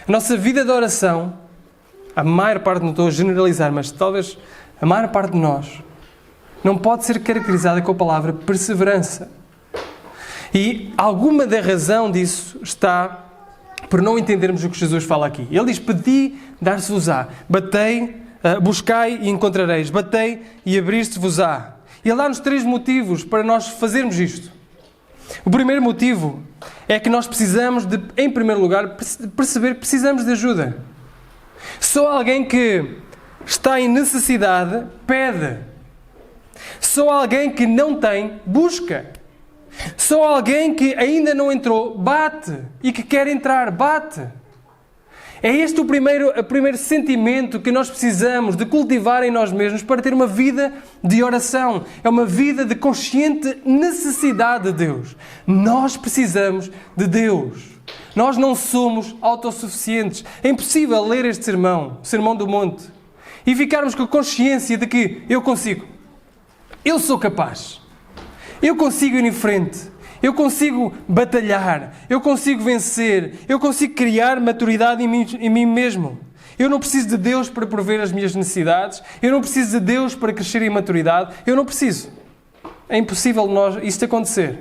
a nossa vida de oração, a maior parte, não estou a generalizar, mas talvez a maior parte de nós, não pode ser caracterizada com a palavra perseverança. E alguma da razão disso está por não entendermos o que Jesus fala aqui. Ele diz: pedi, dar-se-vos-á. Batei, buscai e encontrareis. Batei e abrir-se-vos-á. E ele dá-nos 3 motivos para nós fazermos isto. O primeiro motivo é que nós precisamos de, em primeiro lugar, perceber que precisamos de ajuda. Só alguém que está em necessidade pede. Só alguém que não tem, busca. Só alguém que ainda não entrou, bate. E que quer entrar, bate. É este o primeiro sentimento que nós precisamos de cultivar em nós mesmos para ter uma vida de oração. É uma vida de consciente necessidade de Deus. Nós precisamos de Deus. Nós não somos autossuficientes. É impossível ler este sermão, o Sermão do Monte, e ficarmos com a consciência de que eu consigo. Eu sou capaz. Eu consigo ir em frente. Eu consigo batalhar. Eu consigo vencer. Eu consigo criar maturidade em mim mesmo. Eu não preciso de Deus para prover as minhas necessidades. Eu não preciso de Deus para crescer em maturidade. Eu não preciso. É impossível isto acontecer.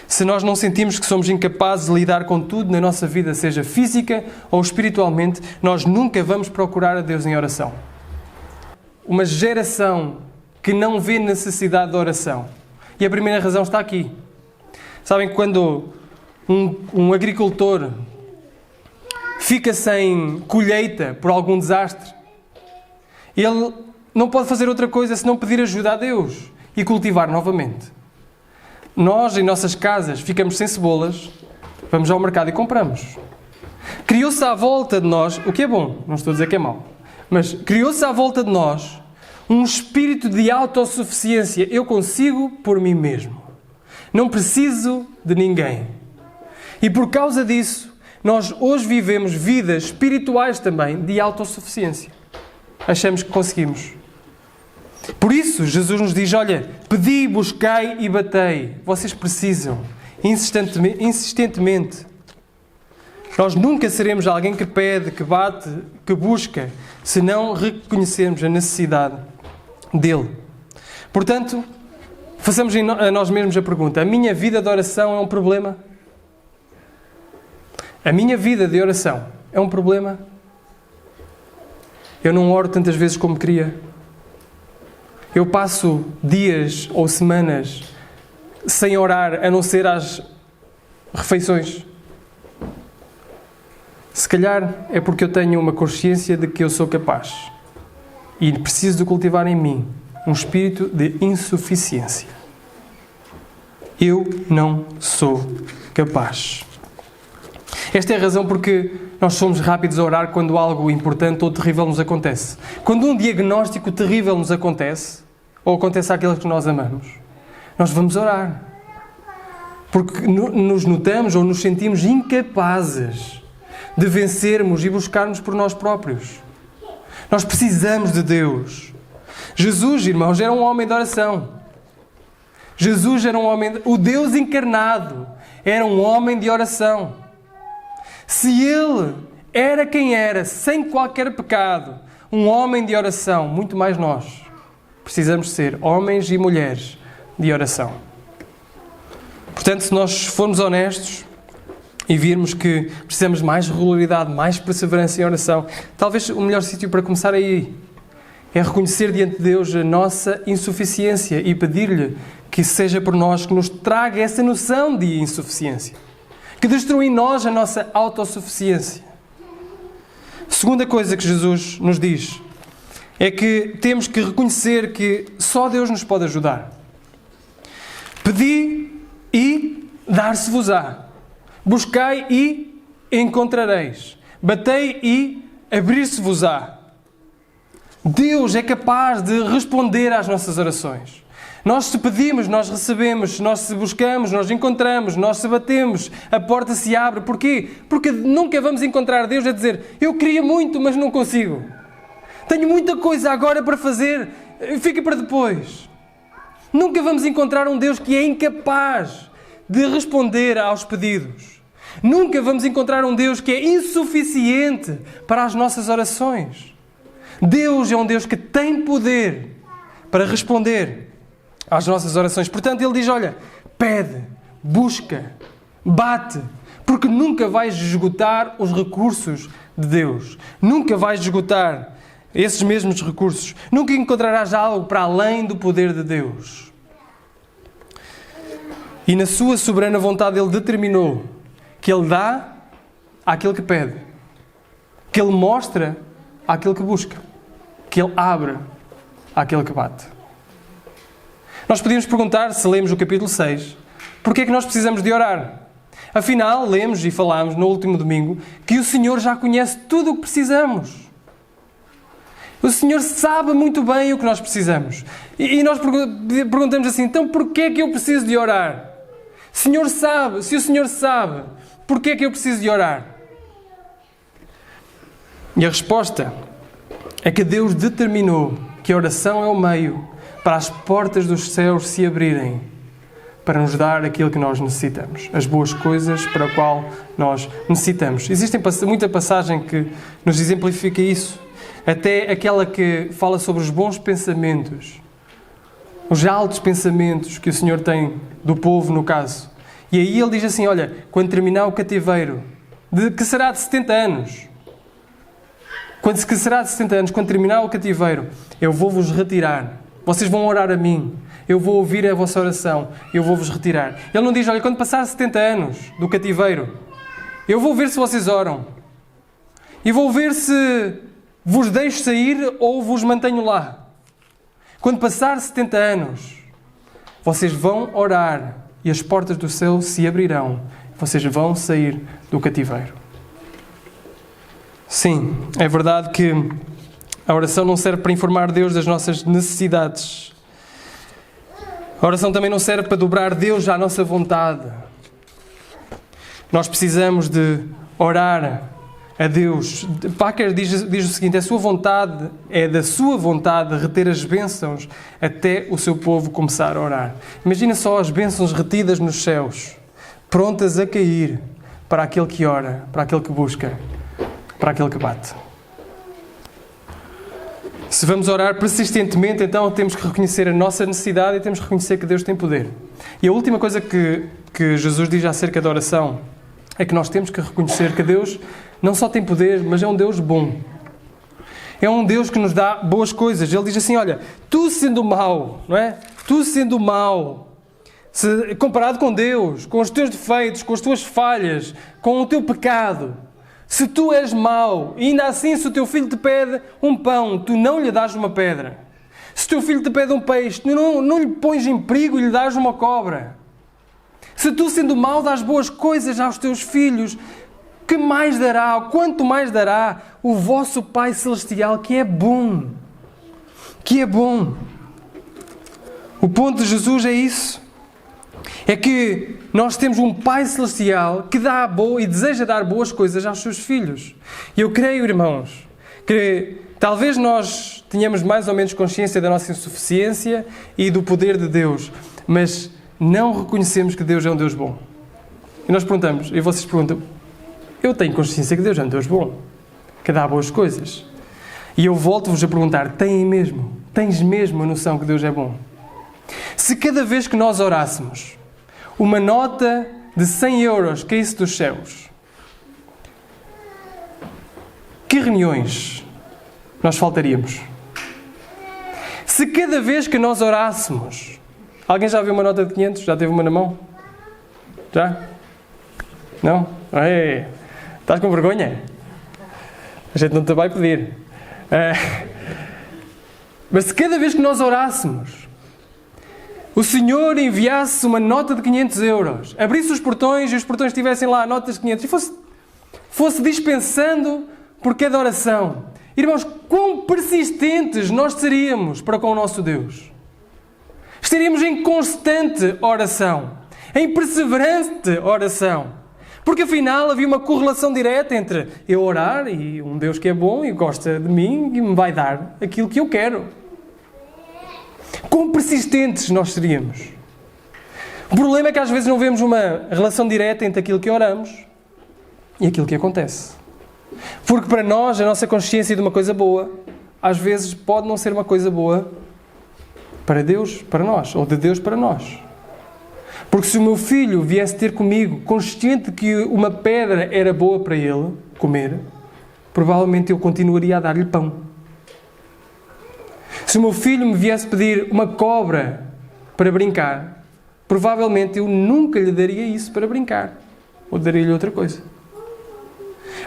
Se nós não sentimos que somos incapazes de lidar com tudo na nossa vida, seja física ou espiritualmente, nós nunca vamos procurar a Deus em oração. Uma geração que não vê necessidade de oração. E a primeira razão está aqui. Sabem que quando um agricultor fica sem colheita por algum desastre, ele não pode fazer outra coisa senão pedir ajuda a Deus e cultivar novamente. Nós, em nossas casas, ficamos sem cebolas, vamos ao mercado e compramos. Criou-se à volta de nós, o que é bom, não estou a dizer que é mau, mas criou-se à volta de nós um espírito de autossuficiência. Eu consigo por mim mesmo. Não preciso de ninguém. E por causa disso, nós hoje vivemos vidas espirituais também de autossuficiência. Achamos que conseguimos. Por isso, Jesus nos diz: olha, pedi, buscai e batei. Vocês precisam, insistentemente. Nós nunca seremos alguém que pede, que bate, que busca, se não reconhecermos a necessidade dele. Portanto, façamos a nós mesmos a pergunta: a minha vida de oração é um problema? A minha vida de oração é um problema? Eu não oro tantas vezes como queria. Eu passo dias ou semanas sem orar, a não ser às refeições. Se calhar é porque eu tenho uma consciência de que eu sou capaz e preciso de cultivar em mim um espírito de insuficiência. Eu não sou capaz. Esta é a razão porque nós somos rápidos a orar quando algo importante ou terrível nos acontece. Quando um diagnóstico terrível nos acontece, ou acontece àqueles que nós amamos, nós vamos orar. Porque nos notamos ou nos sentimos incapazes de vencermos e buscarmos por nós próprios. Nós precisamos de Deus. Jesus, irmãos, era um homem de oração. Jesus era um homem... O Deus encarnado era um homem de oração. Se Ele era quem era, sem qualquer pecado, um homem de oração, muito mais nós precisamos ser homens e mulheres de oração. Portanto, se nós formos honestos e virmos que precisamos de mais regularidade, mais perseverança em oração, talvez o melhor sítio para começar aí é reconhecer diante de Deus a nossa insuficiência e pedir-lhe que seja por nós que nos traga essa noção de insuficiência, que destrua em nós a nossa autossuficiência. Segunda coisa que Jesus nos diz é que temos que reconhecer que só Deus nos pode ajudar. Pedi e dar-se-vos-á. Buscai e encontrareis. Batei e abrir-se-vos-á. Deus é capaz de responder às nossas orações. Nós se pedimos, nós recebemos. Nós se buscamos, nós encontramos. Nós se batemos, a porta se abre. Porquê? Porque nunca vamos encontrar Deus a dizer: eu queria muito, mas não consigo. Tenho muita coisa agora para fazer, fica para depois. Nunca vamos encontrar um Deus que é incapaz de responder aos pedidos. Nunca vamos encontrar um Deus que é insuficiente para as nossas orações. Deus é um Deus que tem poder para responder às nossas orações. Portanto, Ele diz: olha, pede, busca, bate, porque nunca vais esgotar os recursos de Deus. Nunca vais esgotar esses mesmos recursos. Nunca encontrarás algo para além do poder de Deus. E na sua soberana vontade Ele determinou que Ele dá àquele que pede, que Ele mostra àquele que busca, que Ele abre àquele que bate. Nós podíamos perguntar, se lemos o capítulo 6, porque é que nós precisamos de orar? Afinal, lemos e falámos no último domingo que o Senhor já conhece tudo o que precisamos. O Senhor sabe muito bem o que nós precisamos. E nós perguntamos assim: então porquê é que eu preciso de orar? Senhor sabe, se o Senhor sabe, porquê é que eu preciso de orar? E a resposta é que Deus determinou que a oração é o meio para as portas dos céus se abrirem, para nos dar aquilo que nós necessitamos, as boas coisas para o qual nós necessitamos. Existe muita passagem que nos exemplifica isso. Até aquela que fala sobre os bons pensamentos, os altos pensamentos que o Senhor tem do povo, no caso. E aí Ele diz assim: olha, quando terminar o cativeiro, que será de 70 anos, quando terminar o cativeiro, eu vou-vos retirar. Vocês vão orar a mim. Eu vou ouvir a vossa oração. Eu vou-vos retirar. Ele não diz: olha, quando passar 70 anos do cativeiro, eu vou ver se vocês oram. E vou ver se vos deixo sair ou vos mantenho lá. Quando passar 70 anos, vocês vão orar e as portas do céu se abrirão. Vocês vão sair do cativeiro. Sim, é verdade que a oração não serve para informar Deus das nossas necessidades. A oração também não serve para dobrar Deus à nossa vontade. Nós precisamos de orar a Deus. Packer diz o seguinte: a sua vontade é da sua vontade reter as bênçãos até o seu povo começar a orar. Imagina só as bênçãos retidas nos céus, prontas a cair, para aquele que ora, para aquele que busca, para aquele que bate. Se vamos orar persistentemente, então temos que reconhecer a nossa necessidade e temos que reconhecer que Deus tem poder. E a última coisa que Jesus diz acerca da oração é que nós temos que reconhecer que Deus não só tem poder, mas é um Deus bom. É um Deus que nos dá boas coisas. Ele diz assim, olha, tu sendo mau, não é? Tu sendo mau, comparado com Deus, com os teus defeitos, com as tuas falhas, com o teu pecado, se tu és mau, e ainda assim se o teu filho te pede um pão, tu não lhe dás uma pedra. Se o teu filho te pede um peixe, tu não lhe pões em perigo e lhe dás uma cobra. Se tu, sendo mau, dás boas coisas aos teus filhos, que mais dará, quanto mais dará o vosso Pai Celestial, que é bom. Que é bom. O ponto de Jesus é isso. É que nós temos um Pai Celestial que dá boa e deseja dar boas coisas aos seus filhos. E eu creio, irmãos, que talvez nós tenhamos mais ou menos consciência da nossa insuficiência e do poder de Deus, mas não reconhecemos que Deus é um Deus bom. E nós perguntamos, e vocês perguntam, eu tenho consciência que Deus é um Deus bom, que dá boas coisas. E eu volto-vos a perguntar, tens mesmo a noção que Deus é bom? Se cada vez que nós orássemos, uma nota de 100 euros caísse dos céus, que reuniões nós faltaríamos? Se cada vez que nós orássemos, alguém já viu uma nota de 500? Já teve uma na mão? Já? Não? Ei, estás com vergonha? A gente não te vai pedir. Mas se cada vez que nós orássemos, o Senhor enviasse uma nota de 500 euros, abrisse os portões e os portões tivessem lá notas de 500 e fosse dispensando por cada oração. Irmãos, quão persistentes nós seríamos para com o nosso Deus. Estaríamos em constante oração, em perseverante oração. Porque afinal havia uma correlação direta entre eu orar e um Deus que é bom e gosta de mim e me vai dar aquilo que eu quero. Quão persistentes nós seríamos. O problema é que às vezes não vemos uma relação direta entre aquilo que oramos e aquilo que acontece. Porque para nós, a nossa consciência de uma coisa boa, às vezes pode não ser uma coisa boa para Deus, para nós, ou de Deus para nós. Porque se o meu filho viesse ter comigo, consciente que uma pedra era boa para ele comer, provavelmente eu continuaria a dar-lhe pão. Se o meu filho me viesse pedir uma cobra para brincar, provavelmente eu nunca lhe daria isso para brincar. Ou daria-lhe outra coisa.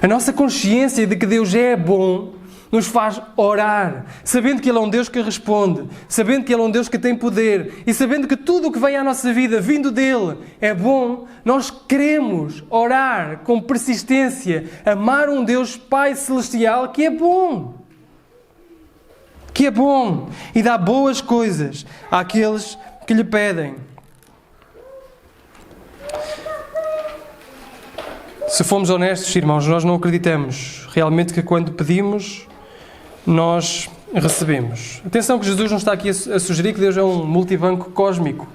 A nossa consciência de que Deus é bom nos faz orar, sabendo que Ele é um Deus que responde, sabendo que Ele é um Deus que tem poder e sabendo que tudo o que vem à nossa vida vindo dEle é bom, nós queremos orar com persistência, amar um Deus Pai Celestial que é bom. Que é bom e dá boas coisas àqueles que lhe pedem. Se formos honestos, irmãos, nós não acreditamos realmente que quando pedimos, nós recebemos. Atenção que Jesus não está aqui a sugerir que Deus é um multibanco cósmico,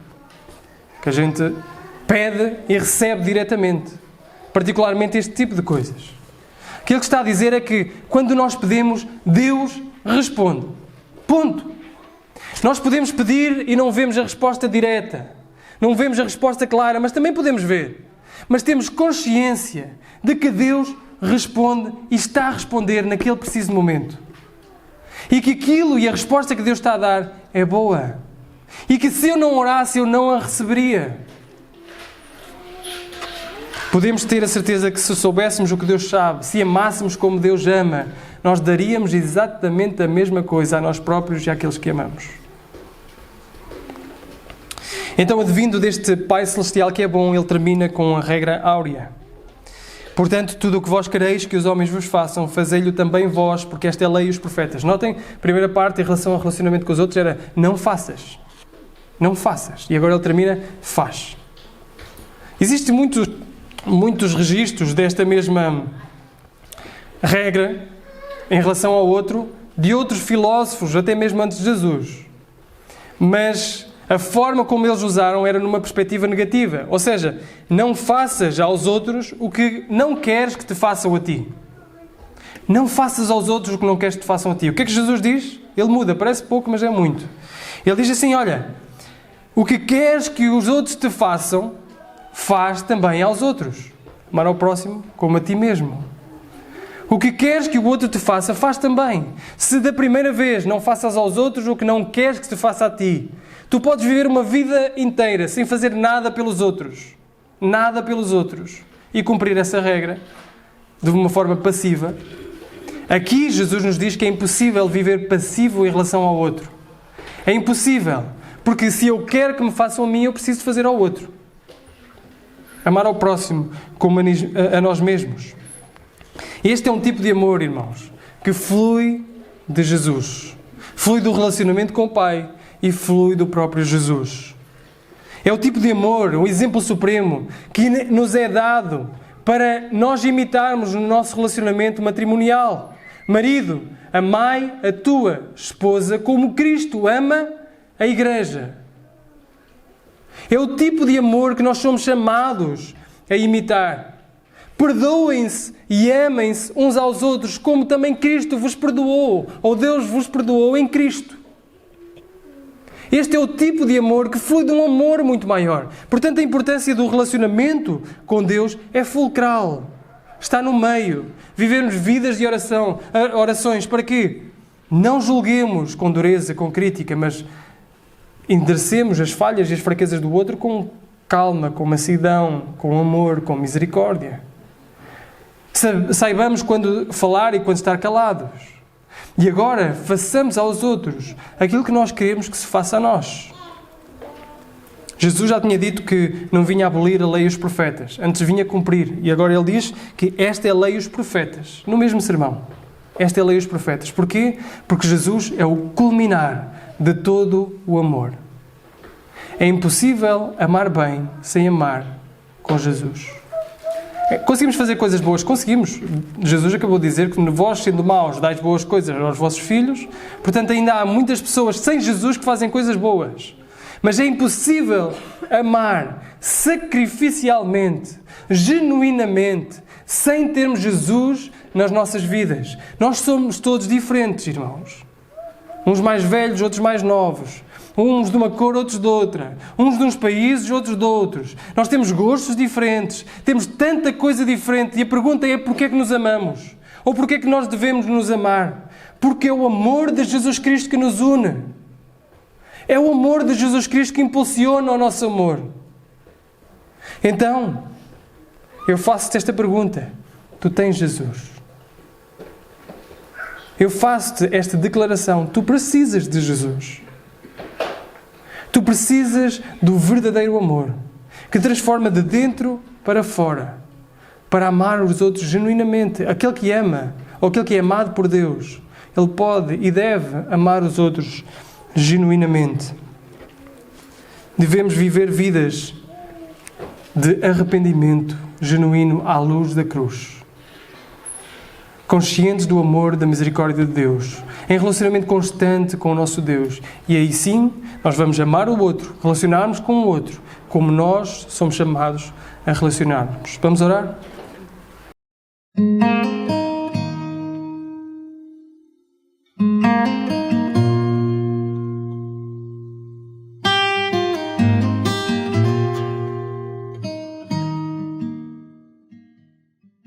que a gente pede e recebe diretamente, particularmente este tipo de coisas. Aquilo que está a dizer é que quando nós pedimos, Deus responde. Ponto. Nós podemos pedir e não vemos a resposta direta. Não vemos a resposta clara, mas também podemos ver. Mas temos consciência de que Deus responde e está a responder naquele preciso momento. E que aquilo e a resposta que Deus está a dar é boa. E que se eu não orasse, eu não a receberia. Podemos ter a certeza que se soubéssemos o que Deus sabe, se amássemos como Deus ama, nós daríamos exatamente a mesma coisa a nós próprios e àqueles que amamos. Então, advindo deste Pai Celestial que é bom, ele termina com a regra áurea. Portanto, tudo o que vós quereis que os homens vos façam, fazei-lo também vós, porque esta é a lei e os profetas. Notem, a primeira parte em relação ao relacionamento com os outros era não faças. Não faças. E agora ele termina, faz. Existem muitos registros desta mesma regra em relação ao outro, de outros filósofos, até mesmo antes de Jesus. Mas a forma como eles usaram era numa perspectiva negativa. Ou seja, não faças aos outros o que não queres que te façam a ti. Não faças aos outros o que não queres que te façam a ti. O que é que Jesus diz? Ele muda, parece pouco, mas é muito. Ele diz assim, olha, o que queres que os outros te façam, faz também aos outros. Amar ao próximo como a ti mesmo. O que queres que o outro te faça, faz também. Se da primeira vez não faças aos outros o que não queres que te faça a ti, tu podes viver uma vida inteira sem fazer nada pelos outros. Nada pelos outros. E cumprir essa regra de uma forma passiva. Aqui Jesus nos diz que é impossível viver passivo em relação ao outro. É impossível. Porque se eu quero que me façam a mim, eu preciso fazer ao outro. Amar ao próximo como a nós mesmos. Este é um tipo de amor, irmãos, que flui de Jesus. Flui do relacionamento com o Pai e flui do próprio Jesus. É o tipo de amor, um exemplo supremo, que nos é dado para nós imitarmos no nosso relacionamento matrimonial. Marido, amai a tua esposa como Cristo ama a Igreja. É o tipo de amor que nós somos chamados a imitar. Perdoem-se e amem-se uns aos outros como também Cristo vos perdoou, ou Deus vos perdoou em Cristo. Este é o tipo de amor que flui de um amor muito maior. Portanto, a importância do relacionamento com Deus é fulcral. Está no meio. Vivermos vidas de orações para que não julguemos com dureza, com crítica, mas enderecemos as falhas e as fraquezas do outro com calma, com mansidão, com amor, com misericórdia. Saibamos quando falar e quando estar calados. E agora, façamos aos outros aquilo que nós queremos que se faça a nós. Jesus já tinha dito que não vinha abolir a lei e os profetas, antes vinha cumprir. E agora ele diz que esta é a lei e os profetas, no mesmo sermão. Esta é a lei e os profetas. Porquê? Porque Jesus é o culminar de todo o amor. É impossível amar bem sem amar com Jesus. Conseguimos fazer coisas boas? Conseguimos. Jesus acabou de dizer que vós, sendo maus, dais boas coisas aos vossos filhos. Portanto, ainda há muitas pessoas sem Jesus que fazem coisas boas. Mas é impossível amar sacrificialmente, genuinamente, sem termos Jesus nas nossas vidas. Nós somos todos diferentes, irmãos. Uns mais velhos, outros mais novos. Uns de uma cor, outros de outra. Uns de uns países, outros de outros. Nós temos gostos diferentes. Temos tanta coisa diferente. E a pergunta é porquê é que nos amamos? Ou porquê é que nós devemos nos amar? Porque é o amor de Jesus Cristo que nos une. É o amor de Jesus Cristo que impulsiona o nosso amor. Então, eu faço-te esta pergunta. Tu tens Jesus. Eu faço-te esta declaração. Tu precisas de Jesus. Tu precisas do verdadeiro amor, que transforma de dentro para fora, para amar os outros genuinamente. Aquele que ama, ou aquele que é amado por Deus, ele pode e deve amar os outros genuinamente. Devemos viver vidas de arrependimento genuíno à luz da cruz. Conscientes do amor, da misericórdia de Deus, em relacionamento constante com o nosso Deus. E aí sim, nós vamos amar o outro, relacionarmos com o outro, como nós somos chamados a relacionarmos. Vamos orar?